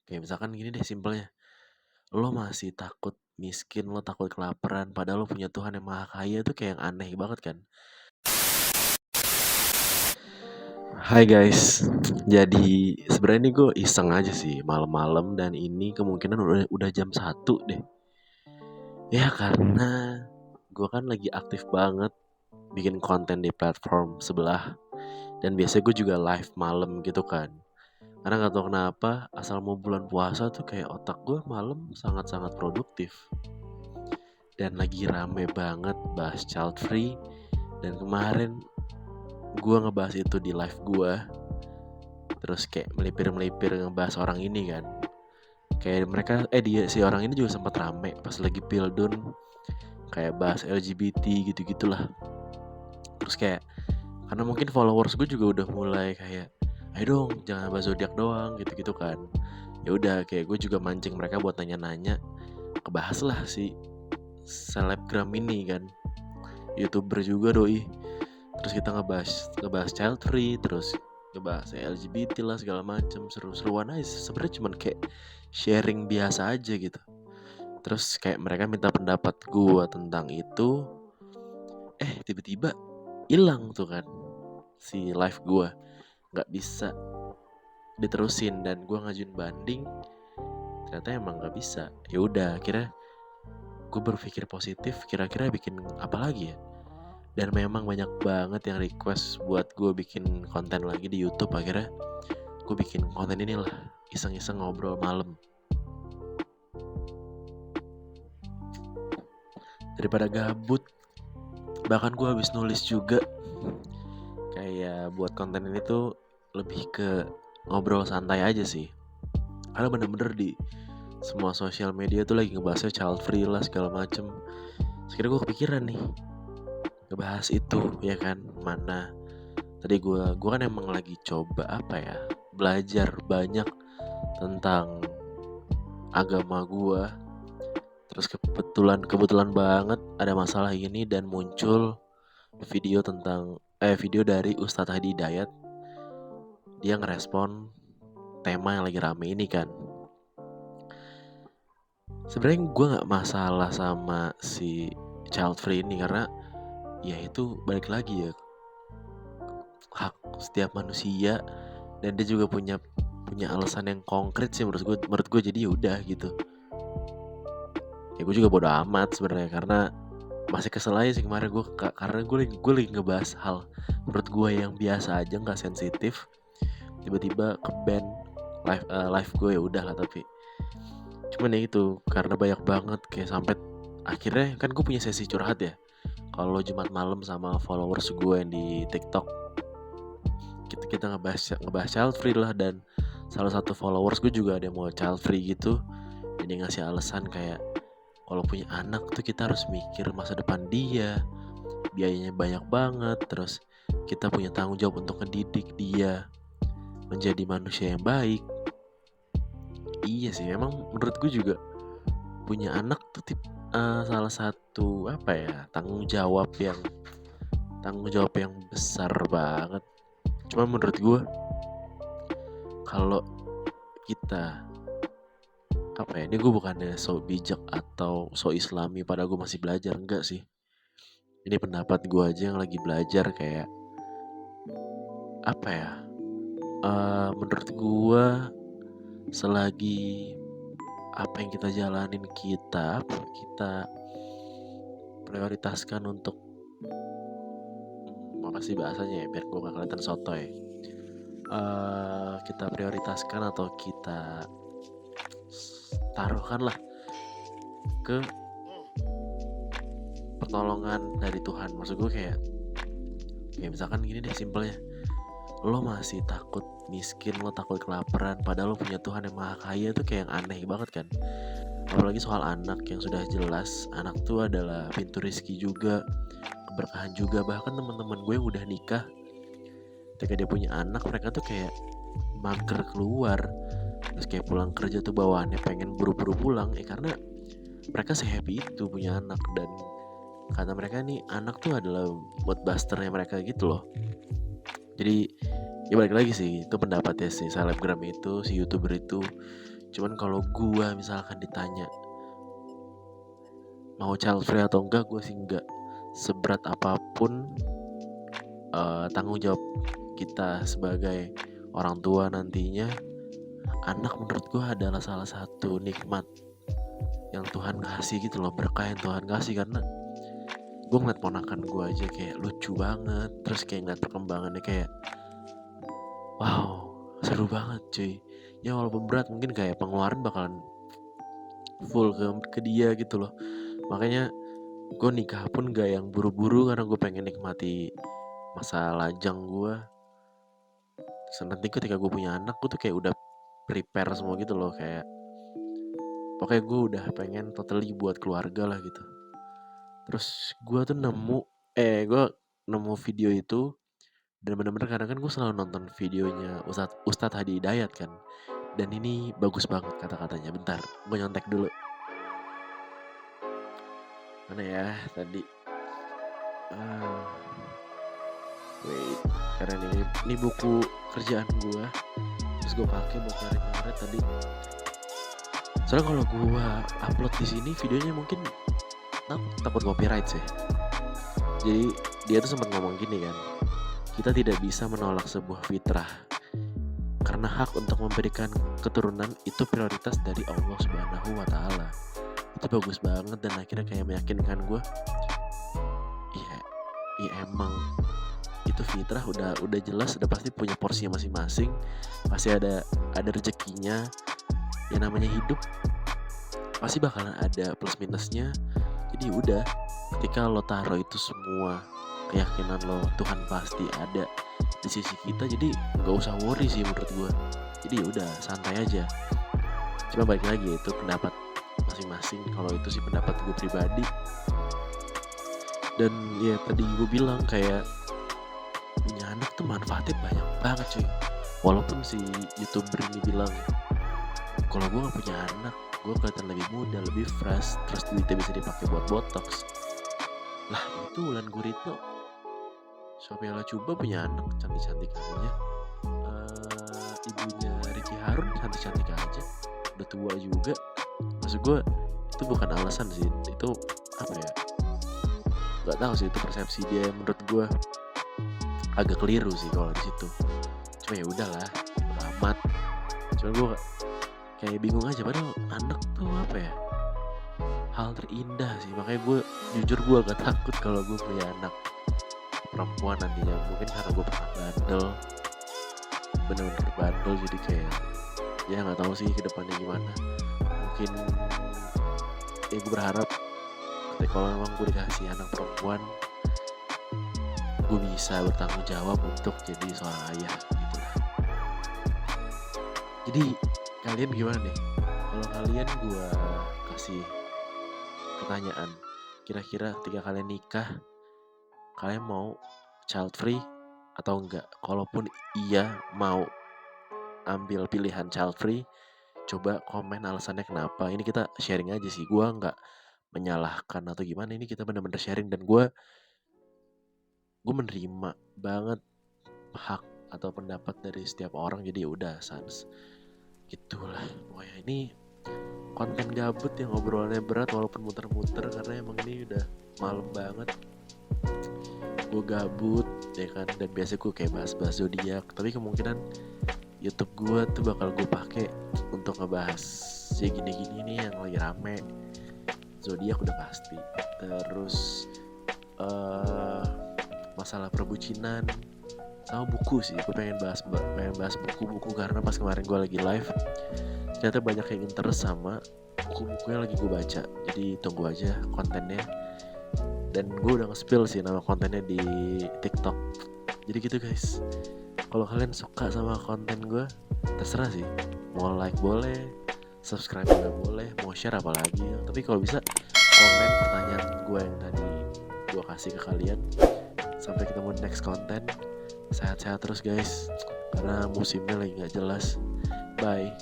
Kayak misalkan gini deh simpelnya, lo masih takut miskin, lo takut kelaparan, padahal lo punya Tuhan yang maha kaya tuh kayak yang aneh banget kan. Hai guys, jadi sebenarnya ini gue iseng aja sih malam-malam dan ini kemungkinan udah jam 1 deh. Ya karena gue kan lagi aktif banget bikin konten di platform sebelah dan biasanya gue juga live malam gitu kan. Karena gak tau kenapa asal mau bulan puasa tuh kayak otak gue malam sangat-sangat produktif. Dan lagi rame banget bahas child free. Dan kemarin gue ngebahas itu di live gue. Terus kayak melipir-melipir ngebahas orang ini kan. Kayak mereka, si orang ini juga sempat rame pas lagi Pildun. Kayak bahas LGBT gitu-gitulah. Terus kayak, karena mungkin followers gue juga udah mulai kayak, ayo dong jangan bahas zodiak doang gitu-gitu kan. Ya udah kayak gue juga mancing mereka buat nanya-nanya. Kebahas lah si selebgram ini kan, YouTuber juga doi. Terus kita ngebahas child free, terus ngebahas LGBT lah segala macem, seru-seruan aja. Sebenarnya cuman kayak sharing biasa aja gitu. Terus kayak mereka minta pendapat gua tentang itu. Tiba-tiba hilang tuh kan si live gua, nggak bisa diterusin dan gua ngajuin banding. Ternyata emang nggak bisa. Ya udah, akhirnya gue berpikir positif. Kira-kira bikin apa lagi ya? Dan memang banyak banget yang request buat gue bikin konten lagi di YouTube. Akhirnya gue bikin konten inilah, iseng-iseng ngobrol malam. Daripada gabut, bahkan gue habis nulis juga. Kayak buat konten ini tuh lebih ke ngobrol santai aja sih. Karena bener-bener di semua sosial media tuh lagi ngebahasnya child free lah segala macem. Sekarang gue kepikiran nih ngebahas itu, ya kan. Mana tadi gue kan emang lagi coba belajar banyak tentang agama gue. Terus kebetulan banget ada masalah ini dan muncul video dari Ustadz Hadi Hidayat. Dia ngerespon tema yang lagi rame ini kan. Sebenarnya gue nggak masalah sama si child free ini karena ya itu balik lagi ya, hak setiap manusia, dan dia juga punya alasan yang konkret sih menurut gue. Jadi yaudah gitu. Ya gue juga bodo amat sebenarnya karena masih kesel aja sih kemarin gue, karena gue lagi ngebahas hal menurut gue yang biasa aja, nggak sensitif, tiba-tiba ke ban live gue. Ya udah lah, tapi cuman ya itu karena banyak banget kayak sampai akhirnya kan gue punya sesi curhat ya kalau Jumat malam sama followers gue yang di TikTok. Kita ngebahas child free lah, dan salah satu followers gue juga ada yang mau child free gitu. Dan dia ngasih alasan kayak kalau punya anak tuh kita harus mikir masa depan dia, biayanya banyak banget. Terus kita punya tanggung jawab untuk mendidik dia menjadi manusia yang baik. Iya sih, emang menurut gue juga punya anak tuh salah satu tanggung jawab yang besar banget. Cuma menurut gue kalau kita ini gue bukannya so bijak atau so islami, padahal gue masih belajar, enggak sih. Ini pendapat gue aja yang lagi belajar. Kayak menurut gue selagi apa yang kita jalanin kita prioritaskan untuk apa sih bahasanya ya biar gue gak kelihatan sotoy. Kita prioritaskan atau kita taruhkan lah ke pertolongan dari Tuhan. Maksud gue kayak misalkan gini deh simpelnya, lo masih takut miskin, lo takut kelaparan, padahal lo punya Tuhan yang maha kaya tuh kayak yang aneh banget kan. Apalagi soal anak, yang sudah jelas anak tuh adalah pintu rezeki juga, keberkahan juga. Bahkan teman-teman gue yang udah nikah, ketika dia punya anak, mereka tuh kayak mager keluar. Terus kayak pulang kerja tuh bawaannya pengen buru-buru pulang, karena mereka sehappy itu punya anak. Dan kata mereka nih, anak tuh adalah mood busternya mereka gitu loh. Jadi ya balik lagi sih, itu pendapatnya si selebgram itu, si YouTuber itu. Cuman kalau gue misalkan ditanya mau child free atau enggak, gue sih enggak. Seberat apapun tanggung jawab kita sebagai orang tua nantinya, anak menurut gue adalah salah satu nikmat yang Tuhan kasih gitu loh, berkah yang Tuhan kasih. Karena gue ngeliat ponakan gue aja kayak lucu banget, terus kayak ngeliat perkembangannya kayak wow, seru banget cuy. Ya walaupun berat, mungkin kayak pengeluaran bakalan full ke dia gitu loh. Makanya gue nikah pun gak yang buru-buru, karena gue pengen nikmati masa lajang gue. Nanti ketika gue punya anak, gue tuh kayak udah prepare semua gitu loh. Kayak pokoknya gue udah pengen totally buat keluarga lah gitu. Terus gue tuh nemu video itu. Dan bener-bener kadang kan gue selalu nonton videonya Ustadz Hadi Hidayat kan. Dan ini bagus banget kata-katanya. Bentar, gue nyontek dulu. Mana ya tadi? Wait, karena ini buku kerjaan gue, terus gue pakai buat nyari tadi. Soalnya kalau gue upload di sini videonya mungkin takut copyright sih. Jadi dia tuh sempat ngomong gini kan, kita tidak bisa menolak sebuah fitrah, karena hak untuk memberikan keturunan itu prioritas dari Allah Subhanahu wa Ta'ala. Itu bagus banget, dan akhirnya kayak meyakinkan gue, iya emang itu fitrah, udah jelas, udah pasti punya porsinya masing-masing, pasti ada rezekinya. Yang namanya hidup pasti bakalan ada plus minusnya. Jadi udah, ketika lo taruh itu semua keyakinan lo, Tuhan pasti ada di sisi kita, jadi nggak usah worry sih menurut gue. Jadi udah santai aja. Cuma balik lagi, itu pendapat masing-masing. Kalau itu sih pendapat gue pribadi. Dan ya tadi gue bilang kayak punya anak tuh manfaatnya banyak banget cuy. Walaupun si YouTuber ini bilang kalau gue gak punya anak, gue kelihatan lebih muda, lebih fresh, terus duitnya bisa dipakai buat botox. Lah itu Wulan Guritno, Sophia Latjuba punya anak cantik-cantik aja. Ibunya Ricky Harun cantik-cantik aja, udah tua juga. Maksud gue itu bukan alasan sih, itu apa ya? Gak tahu sih, itu persepsi dia. Menurut gue agak keliru sih kalau di situ. Cuma ya udahlah, amat. Cuma gue kayak bingung aja, padahal anak tuh apa ya, hal terindah sih. Makanya gue jujur gue agak takut kalau gue punya anak perempuan nantinya. Mungkin karena gue pernah bandel, bener-bener bandel, jadi kayak ya nggak tahu sih kedepannya gimana. Mungkin ya gue berharap kalau memang gue dikasih anak perempuan, gue bisa bertanggung jawab untuk jadi seorang ayah gitu lah. Jadi kalian gimana nih? Kalau kalian, gue kasih pertanyaan, kira-kira ketika kalian nikah, kalian mau child free atau enggak? Kalaupun iya mau ambil pilihan child free, coba komen alasannya kenapa. Ini kita sharing aja sih, gue nggak menyalahkan atau gimana. Ini kita benar-benar sharing, dan gue menerima banget hak atau pendapat dari setiap orang. Jadi udah sans gitulah. Pokoknya ini konten gabut yang ngobrolnya berat walaupun muter-muter, karena emang ini udah malam banget. Gue gabut ya kan, dan biasa gue kayak bahas-bahas zodiak, tapi kemungkinan YouTube gue tuh bakal gue pakai untuk ngebahas ya gini-gini nih yang lagi rame. Zodiak udah pasti. Terus masalah perbucinan sama buku sih. Gue pengen bahas buku-buku, karena pas kemarin gue lagi live ternyata banyak yang interest sama buku-buku yang lagi gue baca. Jadi tunggu aja kontennya. Dan gue udah nge-spill sih nama kontennya di TikTok. Jadi gitu guys, kalau kalian suka sama konten gue, terserah sih, mau like boleh, subscribe juga boleh, mau share apalagi. Tapi kalau bisa komen pertanyaan gue yang tadi gue kasih ke kalian. Sampai ketemu next konten. Sehat-sehat terus guys, karena musimnya lagi gak jelas. Bye.